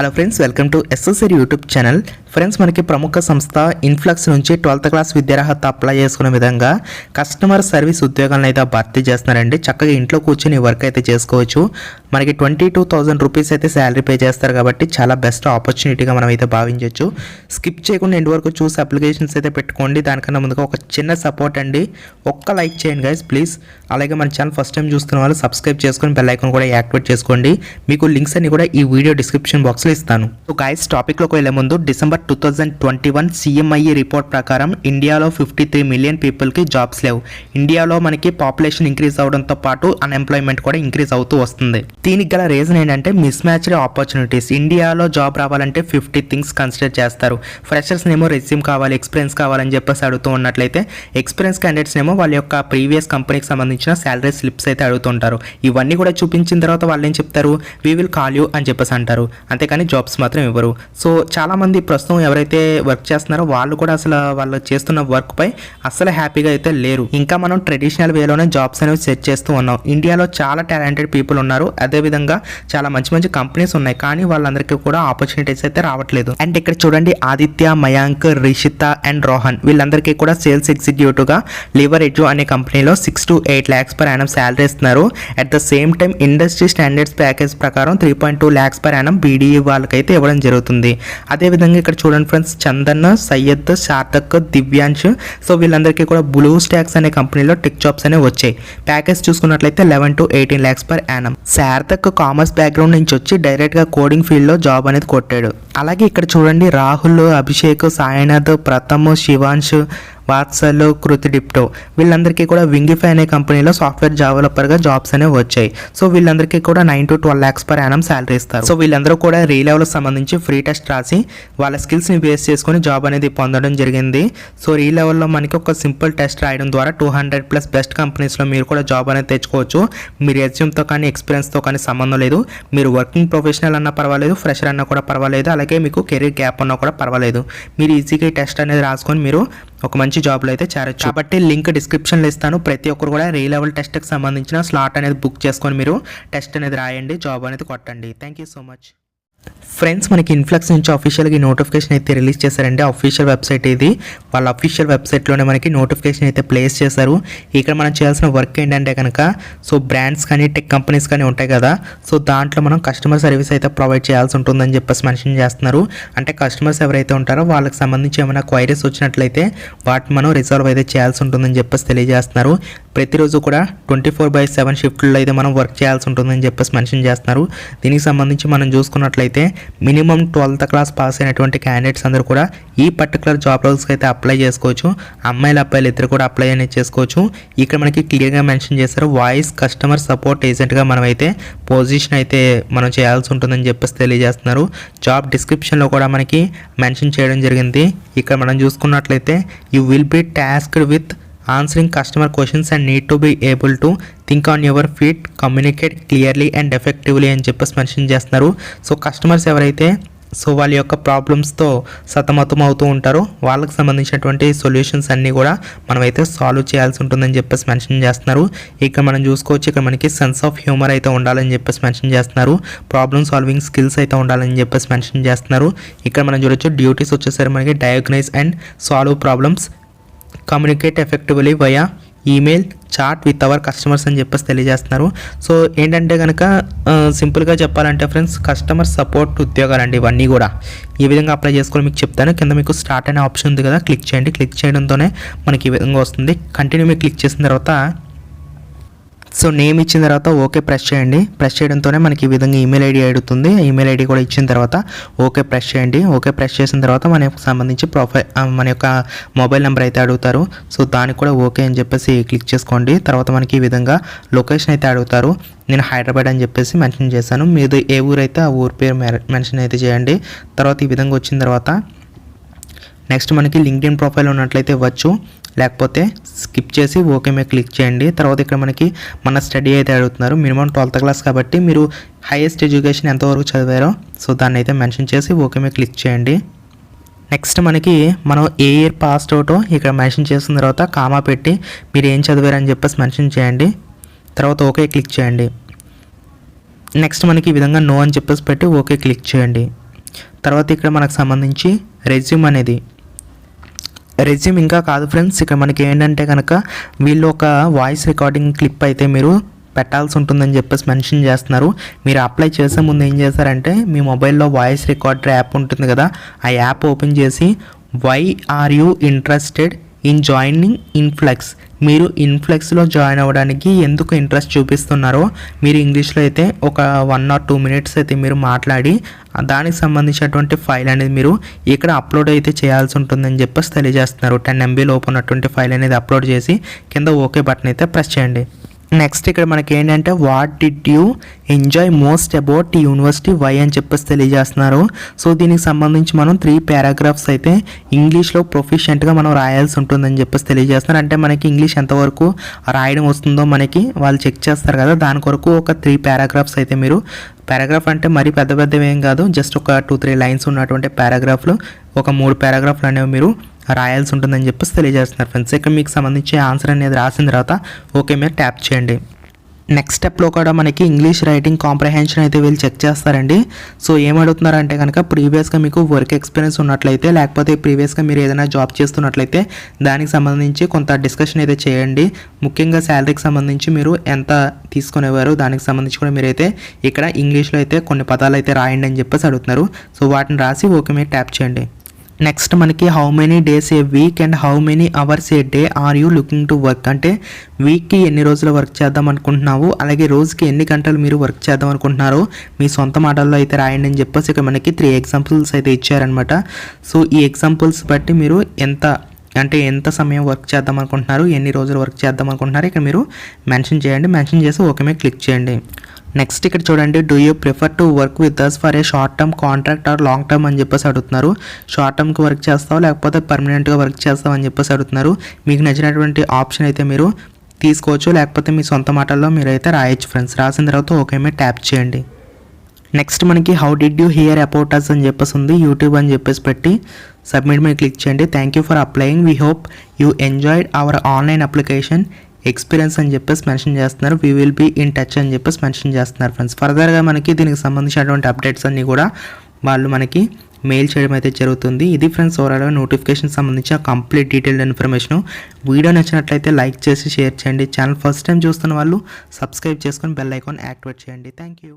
Hello friends, welcome to SSR YouTube channel. Friends, మనకి ప్రముఖ సంస్థ ఇన్ఫ్లక్స్ నుంచి 12th క్లాస్ విద్యార్హత అప్లై చేసుకునే విధంగా కస్టమర్ సర్వీస్ ఉద్యోగాలను అయితే భర్తీ చేస్తున్నారండి. చక్కగా ఇంట్లో కూర్చొని వర్క్ అయితే చేసుకోవచ్చు. మనకి 22,000 రూపీస్ అయితే శాలరీ పే చేస్తారు కాబట్టి చాలా బెస్ట్ ఆపర్చునిటీగా మనం అయితే భావించవచ్చు. స్కిప్ చేయకుండా ఎండ్ వరకు చూసి అప్లికేషన్స్ అయితే పెట్టుకోండి. దానికన్నా ముందుగా ఒక చిన్న సపోర్ట్ అండి, ఒక్క లైక్ చేయండి గైస్ ప్లీజ్. అలాగే మన ఛానల్ ఫస్ట్ టైం చూస్తున్న వాళ్ళు సబ్స్క్రైబ్ చేసుకొని బెల్ ఐకాన్ కూడా యాక్టివేట్ చేసుకోండి. మీకు లింక్స్ అన్ని కూడా ఈ వీడియో డిస్క్రిప్షన్ బాక్స్ లో ఇస్తాను. సో గైస్, టాపిక్ లోకి వెళ్లే ముందు డిసెంబర్ 2021 CMIE రిపోర్ట్ ప్రకారం ఇండియాలో 53 మిలియన్ పీపుల్ కి జాబ్స్ లేవు. ఇండియాలో మనకి పాపులేషన్ ఇంక్రీజ్ అవడంతో పాటు అన్ఎంప్లాయ్మెంట్ కూడా ఇంక్రీజ్ అవుతూ వస్తుంది. దీనికి గల రీజన్ ఏంటంటే మిస్ మ్యాచ్డ్ ఆపర్చునిటీస్. ఇండియాలో జాబ్ రావాలంటే 50 థింగ్స్ కన్సిడర్ చేస్తారు. ఫ్రెషర్స్ నేమో రెజ్యూమ్ కావాలి, ఎక్స్పీరియన్స్ కావాలని చెప్పేసి అడుగుతూ ఉన్నట్లయితే, ఎక్స్పీరియన్స్ క్యాండిడేట్స్ ఏమో వాళ్ళ యొక్క ప్రీవియస్ కంపెనీకి సంబంధించిన శాలరీ స్లిప్స్ అయితే అడుగుతుంటారు. ఇవన్నీ కూడా చూపించిన తర్వాత వాళ్ళు ఏం చెప్తారు, వీ విల్ కాల్ యూ అని చెప్పేసి అంటారు. అంతేకాని జాబ్స్ మాత్రం ఇవ్వరు. సో చాలా మంది ప్రస్తుతం ఎవరైతే వర్క్ చేస్తున్నారో వాళ్ళు కూడా అసలు వాళ్ళు చేస్తున్న వర్క్ పై అసలు హ్యాపీగా అయితే లేరు. ఇంకా మనం ట్రెడిషనల్ వేలోనే జాబ్స్ అనేవి సెట్ చేస్తూ ఉన్నాం. ఇండియాలో చాలా టాలెంటెడ్ పీపుల్ ఉన్నారు, అదేవిధంగా చాలా మంచి మంచి కంపెనీస్ ఉన్నాయి, కానీ వాళ్ళందరికీ కూడా ఆపర్చునిటీస్ అయితే రావట్లేదు. అండ్ ఇక్కడ చూడండి, ఆదిత్య, మయాంక్, రిషిత అండ్ రోహన్ వీళ్ళందరికీ కూడా సేల్స్ ఎగ్జిక్యూటివ్ గా లివరేజ్ అనే కంపెనీలో 6 to 8 lakhs per annum salary ఇస్తున్నారు. At the same time industry standards package ప్రకారం 3.2 lakhs per annum BDE వాళ్ళకైతే ఇవ్వడం జరుగుతుంది. అదేవిధంగా ఇక్కడ చూడండి ఫ్రెండ్స్, చందన్, సయ్యద్, సార్థక్, దివ్యాంశ్, సో వీళ్ళందరికీ కూడా బ్లూ స్టాక్స్ అనే కంపెనీలో టెక్ జాబ్స్ అనేవి వచ్చాయి. ప్యాకేజ్ చూసుకున్నట్లయితే 11 to 18 lakhs per annum. Sarthak commerce background నుంచి వచ్చి డైరెక్ట్ గా కోడింగ్ ఫీల్డ్ లో జాబ్ అనేది కొట్టాడు. అలాగే ఇక్కడ చూడండి, రాహుల్, అభిషేక్, సాయినాథ్, ప్రథమ్, శివాంశ్, వాత్సల్, కృతి డిప్టో వీళ్ళందరికీ కూడా వింగిఫై అనే కంపెనీలో సాఫ్ట్వేర్ డెవలపర్గా జాబ్స్ అనేవి వచ్చాయి. సో వీళ్ళందరికీ కూడా 9 to 12 lakhs per annum salary ఇస్తారు. సో వీళ్ళందరూ కూడా రీ లెవెల్కి సంబంధించి ఫ్రీ టెస్ట్ రాసి వాళ్ళ స్కిల్స్ని బేస్ చేసుకొని జాబ్ అనేది పొందడం జరిగింది. సో రీ లెవెల్లో మనకి ఒక సింపుల్ టెస్ట్ రాయడం ద్వారా 200+ బెస్ట్ కంపెనీస్లో మీరు కూడా జాబ్ అనేది తెచ్చుకోవచ్చు. మీ రెజ్యూమ్తో కానీ ఎక్స్పీరియన్స్తో కానీ సంబంధం లేదు. మీరు వర్కింగ్ ప్రొఫెషనల్ అన్నా పర్వాలేదు, ఫ్రెషర్ అన్నా కూడా పర్వాలేదు, అలాగే మీకు కెరీర్ గ్యాప్ అన్నా కూడా పర్వాలేదు. మీరు ఈజీగా ఈ టెస్ట్ అనేది రాసుకొని మీరు ఒక మంచి జాబ్లో అయితే చేరొచ్చు. కాబట్టి లింక్ డిస్క్రిప్షన్లో ఇస్తాను. ప్రతి ఒక్కరు కూడా రీ లెవెల్ టెస్ట్కి సంబంధించిన స్లాట్ అనేది బుక్ చేసుకొని మీరు టెస్ట్ అనేది రాయండి, జాబ్ అనేది కొట్టండి. Thank you so much. Friends, మనకి ఇన్ఫ్లక్స్ నుంచి అఫీషియల్గా నోటిఫికేషన్ అయితే రిలీజ్ చేశారండి. అఫీషియల్ వెబ్సైట్ ఇది. వాళ్ళ అఫీషియల్ వెబ్సైట్లోనే మనకి నోటిఫికేషన్ అయితే ప్లేస్ చేశారు. ఇక్కడ మనం చేయాల్సిన వర్క్ ఏంటంటే కనుక, సో బ్రాండ్స్ కానీ టెక్ కంపెనీస్ కానీ ఉంటాయి కదా, సో దాంట్లో మనం కస్టమర్ సర్వీస్ అయితే ప్రొవైడ్ చేయాల్సి ఉంటుందని చెప్పేసి మెన్షన్ చేస్తున్నారు. అంటే కస్టమర్స్ ఎవరైతే ఉంటారో వాళ్ళకి సంబంధించి ఏమైనా క్వైరీస్ వచ్చినట్లయితే వాటిని మనం రిజాల్వ్ అయితే చేయాల్సి ఉంటుందని చెప్పేసి తెలియజేస్తున్నారు. ప్రతిరోజు కూడా 24/7 షిఫ్ట్లో అయితే మనం వర్క్ చేయాల్సి ఉంటుందని చెప్పేసి మెన్షన్ చేస్తున్నారు. దీనికి సంబంధించి మనం చూసుకున్నట్లయితే మినిమం 12th క్లాస్ పాస్ అయినటువంటి క్యాండిడేట్స్ అందరూ కూడా ఈ పర్టికులర్ జాబ్ రోల్స్కి అయితే అప్లై చేసుకోవచ్చు. అమ్మాయిలు అబ్బాయిలు ఇద్దరు కూడా అప్లై అనేది చేసుకోవచ్చు. ఇక్కడ మనకి క్లియర్గా మెన్షన్ చేస్తారు, వాయిస్ కస్టమర్ సపోర్ట్ ఏజెంట్గా మనం అయితే పొజిషన్ అయితే మనం చేయాల్సి ఉంటుందని చెప్పేసి తెలియజేస్తున్నారు. జాబ్ డిస్క్రిప్షన్లో కూడా మనకి మెన్షన్ చేయడం జరిగింది. ఇక్కడ మనం చూసుకున్నట్లయితే you will be tasked with answering customer questions and need to be able to think on your feet, communicate clearly and effectively అని చెప్పేసి మెన్షన్ చేస్తున్నారు. సో కస్టమర్స్ ఎవరైతే సో వాళ్ళ యొక్క ప్రాబ్లమ్స్తో సతమతం అవుతూ ఉంటారో వాళ్ళకి సంబంధించినటువంటి సొల్యూషన్స్ అన్నీ కూడా మనమైతే సాల్వ్ చేయాల్సి ఉంటుందని చెప్పేసి మెన్షన్ చేస్తున్నారు. ఇక్కడ మనం చూసుకోవచ్చు, ఇక్కడ మనకి సెన్స్ ఆఫ్ హ్యూమర్ అయితే ఉండాలని చెప్పేసి మెన్షన్ చేస్తున్నారు. ప్రాబ్లమ్ సాల్వింగ్ స్కిల్స్ అయితే ఉండాలని చెప్పేసి మెన్షన్ చేస్తున్నారు. ఇక్కడ మనం చూడొచ్చు, డ్యూటీస్ వచ్చేసరికి మనకి diagnose and solve problems, communicate effectively via email, chat with our customers అని చెప్పేసి తెలియజేస్తున్నారు. సో ఏంటంటే కనుక సింపుల్గా చెప్పాలంటే ఫ్రెండ్స్, కస్టమర్ సపోర్ట్ ఉద్యోగాలండి ఇవన్నీ కూడా. ఈ విధంగా అప్లై చేసుకోవాలి మీకు చెప్తాను. కింద మీకు స్టార్ట్ అనే ఆప్షన్ ఉంది కదా, క్లిక్ చేయండి. క్లిక్ చేయడంతోనే మనకి ఈ విధంగా వస్తుంది. కంటిన్యూ మీద క్లిక్ చేసిన తర్వాత సో నేమ్ ఇచ్చిన తర్వాత ఓకే ప్రెస్ చేయండి. ప్రెస్ చేయడంతోనే మనకి ఈ విధంగా ఈమెయిల్ ఐడి అడుగుతుంది. ఈమెయిల్ ఐడి కూడా ఇచ్చిన తర్వాత ఓకే ప్రెస్ చేయండి. ఓకే ప్రెస్ చేసిన తర్వాత మనకు సంబంధించి మన యొక్క మొబైల్ నెంబర్ అయితే అడుగుతారు. సో దానికి కూడా ఓకే అని చెప్పేసి క్లిక్ చేసుకోండి. తర్వాత మనకి ఈ విధంగా లొకేషన్ అయితే అడుగుతారు. నేను హైదరాబాద్ అని చెప్పేసి మెన్షన్ చేశాను. మీరు ఏ ఊరు అయితే ఆ ఊరు పేరు మెన్షన్ అయితే చేయండి. తర్వాత ఈ విధంగా వచ్చిన తర్వాత నెక్స్ట్ మనకి లింక్డ్ఇన్ ప్రొఫైల్ ఉన్నట్లయితే ఇవ్వచ్చు, లేకపోతే స్కిప్ చేసి ఓకే మీద క్లిక్ చేయండి. తర్వాత ఇక్కడ మనకి మన స్టడీ అయితే అడుగుతున్నారు. మినిమం 12th క్లాస్ కాబట్టి మీరు హైయెస్ట్ ఎడ్యుకేషన్ ఎంతవరకు చదివారో సో దాన్ని అయితే మెన్షన్ చేసి ఓకే మీద క్లిక్ చేయండి. నెక్స్ట్ మనకి మనం ఏ ఇయర్ పాస్ అవుటో ఇక్కడ మెన్షన్ చేసిన తర్వాత కామా పెట్టి మీరు ఏం చదివారని చెప్పేసి మెన్షన్ చేయండి. తర్వాత ఓకే క్లిక్ చేయండి. నెక్స్ట్ మనకి ఈ విధంగా నో అని చెప్పేసి పెట్టి ఓకే క్లిక్ చేయండి. తర్వాత ఇక్కడ మనకు సంబంధించి రెజ్యూమ్ అనేది రెజ్యూమ్ ఇంకా కాదు ఫ్రెండ్స్, ఇక్కడ మనకి ఏంటంటే కనుక వీళ్ళు ఒక వాయిస్ రికార్డింగ్ క్లిప్ అయితే మీరు పెట్టాల్సి ఉంటుందని చెప్పేసి మెన్షన్ చేస్తున్నారు. మీరు అప్లై చేసే ముందు ఏం చేస్తారంటే మీ మొబైల్లో వాయిస్ రికార్డర్ యాప్ ఉంటుంది కదా, ఆ యాప్ ఓపెన్ చేసి why are you interested in joining Inflex, మీరు ఇన్ఫ్లెక్స్లో జాయిన్ అవ్వడానికి ఎందుకు ఇంట్రెస్ట్ చూపిస్తున్నారో మీరు ఇంగ్లీష్లో అయితే ఒక 1 or 2 minutes అయితే మీరు మాట్లాడి దానికి సంబంధించినటువంటి ఫైల్ అనేది మీరు ఇక్కడ అప్లోడ్ అయితే చేయాల్సి ఉంటుందని చెప్పేసి తెలియజేస్తున్నారు. 10 MB లోపు ఉన్నటువంటి ఫైల్ అనేది అప్లోడ్ చేసి కింద ఓకే బటన్ అయితే ప్రెస్ చేయండి. నెక్స్ట్ ఇక్కడ మనకి ఏంటంటే what did you enjoy most about university why అని చెప్పేసి తెలియజేస్తున్నారు. సో దీనికి సంబంధించి మనం 3 paragraphs అయితే ఇంగ్లీష్లో ప్రొఫిషియెంట్గా మనం రాయాల్సి ఉంటుందని చెప్పేసి తెలియజేస్తున్నారు. అంటే మనకి ఇంగ్లీష్ ఎంతవరకు రాయడం వస్తుందో మనకి వాళ్ళు చెక్ చేస్తారు కదా, దాని కొరకు ఒక 3 paragraphs అయితే మీరు, పారాగ్రాఫ్ అంటే మరీ పెద్దవి ఏం కాదు, జస్ట్ ఒక 2-3 lines ఉన్నటువంటి పారాగ్రాఫ్లు ఒక 3 paragraphs అనేవి మీరు రాయాల్సి ఉంటుందని చెప్పేసి తెలియజేస్తున్నారు ఫ్రెండ్స్. ఇక్కడ మీకు సంబంధించి ఆన్సర్ అనేది రాసిన తర్వాత ఓకే మీరు ట్యాప్ చేయండి. నెక్స్ట్ స్టెప్లో కూడా మనకి ఇంగ్లీష్ రైటింగ్ కాంప్రహెన్షన్ అయితే వీళ్ళు చెక్ చేస్తారండి. సో ఏమడుగుతున్నారంటే కనుక ప్రీవియస్గా మీకు వర్క్ ఎక్స్పీరియన్స్ ఉన్నట్లయితే, లేకపోతే ప్రీవియస్గా మీరు ఏదైనా జాబ్ చేస్తున్నట్లయితే దానికి సంబంధించి కొంత డిస్కషన్ అయితే చేయండి. ముఖ్యంగా శాలరీకి సంబంధించి మీరు ఎంత తీసుకునేవారు దానికి సంబంధించి కూడా మీరైతే ఇక్కడ ఇంగ్లీష్లో అయితే కొన్ని పదాలు అయితే రాయండి అని చెప్పేసి అడుగుతున్నారు. సో వాటిని రాసి ఓకే మీరు ట్యాప్ చేయండి. నెక్స్ట్ మనకి how many days A week and how many hours A day or you looking to work, అంటే వీక్కి ఎన్ని రోజులు వర్క్ చేద్దాం అనుకుంటున్నావు, అలాగే రోజుకి ఎన్ని గంటలు మీరు వర్క్ చేద్దాం అనుకుంటున్నారో మీ సొంత మాటల్లో అయితే రాయండి అని చెప్పేసి ఇక్కడ మనకి 3 examples అయితే ఇచ్చారనమాట. సో ఈ ఎగ్జాంపుల్స్ బట్టి మీరు ఎంత సమయం వర్క్ చేద్దాం అనుకుంటున్నారు, ఎన్ని రోజులు వర్క్ చేద్దాం అనుకుంటున్నారు ఇక్కడ మీరు మెన్షన్ చేయండి. మెన్షన్ చేసి ఓకే మీద క్లిక్ చేయండి. నెక్స్ట్ ఇక్కడ చూడండి, do you prefer to work with us for a short term contract or long term అని చెప్పేసి అడుగుతున్నారు. షార్ట్ టర్మ్కి వర్క్ చేస్తావు లేకపోతే పర్మనెంట్గా వర్క్ చేస్తావు అని చెప్పేసి అడుగుతున్నారు. మీకు నచ్చినటువంటి ఆప్షన్ అయితే మీరు తీసుకోవచ్చు, లేకపోతే మీ సొంత మాటల్లో మీరైతే రాయొచ్చు ఫ్రెండ్స్. రాసిన తర్వాత ఓకే మీద ట్యాప్ చేయండి. నెక్స్ట్ మనకి how did you hear about us అని చెప్పేసి ఉంది, యూట్యూబ్ అని చెప్పేసి పెట్టి సబ్మిట్ మీద క్లిక్ చేయండి. Thank you for applying, we hope you enjoyed our online application experience అని చెప్పేసి మెన్షన్ చేస్తున్నారు. We will be in touch అని చెప్పేసి మెన్షన్ చేస్తున్నారు ఫ్రెండ్స్. ఫర్దర్గా మనకి దీనికి సంబంధించినటువంటి అప్డేట్స్ అన్నీ కూడా వాళ్ళు మనకి మెయిల్ చేయడం అయితే జరుగుతుంది. ఇది ఫ్రెండ్స్ ఓవరాల్గా నోటిఫికేషన్ సంబంధించిన కంప్లీట్ డీటెయిల్డ్ ఇన్ఫర్మేషన్. వీడియో నచ్చినట్లయితే లైక్ చేసి షేర్ చేయండి. ఛానల్ ఫస్ట్ టైం చూస్తున్న వాళ్ళు సబ్స్క్రైబ్ చేసుకొని బెల్ ఐకాన్ యాక్టివేట్ చేయండి. Thank you.